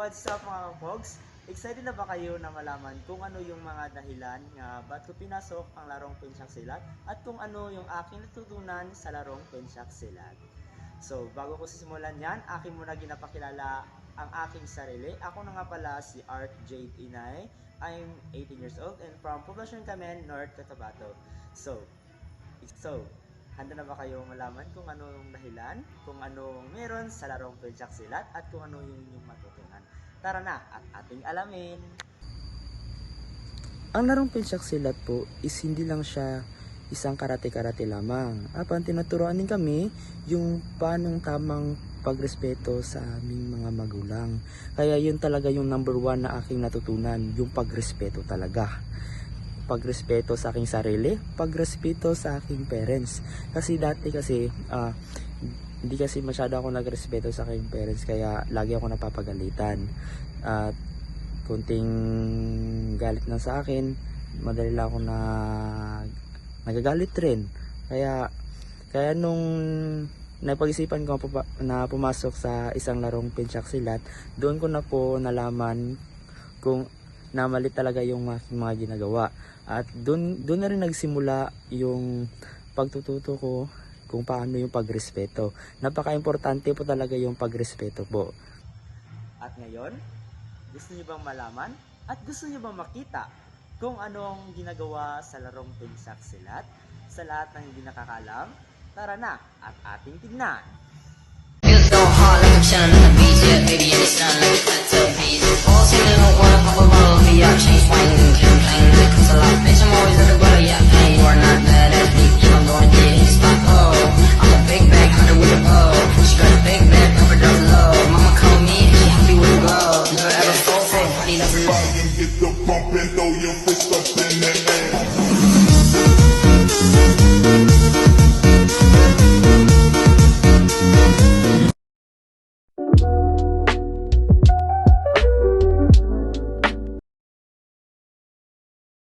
What's up mga pogs? Excited na ba kayo na malaman kung ano yung mga dahilan nga ba't ko pinasok ang larong Pensyak Silat at kung ano yung aking natutunan sa larong Pensyak Silat? So, bago ko simulan yan, akin muna ginapakilala ang aking sarili. Ako na nga pala si Art Jade Inay. I'm 18 years old and from Poblacion Camen, North Cotabato. So, handa na ba kayo malaman kung ano yung dahilan, kung ano meron sa larong Pensyak Silat at kung ano yung inyong matutunan? Tara na at ating alamin! Ang larong Pensyak Silat po is hindi lang siya isang karate-karate lamang. Tinuturuan din kami yung paanong tamang pagrespeto sa aming mga magulang. Kaya yun talaga yung number one na aking natutunan, yung pagrespeto talaga. Pagrespeto sa aking sarili, pagrespeto sa aking parents. Kasi dati hindi kasi masyado ako nagrespeto sa aking parents, kaya lagi ako napapagalitan. At kunting galit na sa akin, madali lang ako nagagalit rin. Kaya nung napag-isipan ko na pumasok sa isang larong Pensyak Silat, doon ko na po nalaman kung namali talaga yung mga ginagawa. At doon na rin nagsimula yung pagtututo ko kung paano yung pagrespeto. Napaka-importante po talaga yung pagrespeto po. At ngayon, gusto niyo bang malaman at gusto niyo bang makita kung ano ang ginagawa sa larong Pensyak Silat? Sa lahat ng hindi nakakalam, tara na at ating tignan! Feels so hard like I'm chilling on the beach, yeah, baby, and it's not like a plateau piece. All singing on one, pop a bottle, me out, chain swinging, clang, clang, that comes a lot. Bitch, I'm always at the gutter, yeah, hey, you are not bad as me, keep on going, get in the spot, oh. I'm a big bag, hunter with a bow. She got a big bag, cover down low. Mama call me, and she happy with a glow. Never ever fall, body never low. Get the bump and throw your fist up in the air.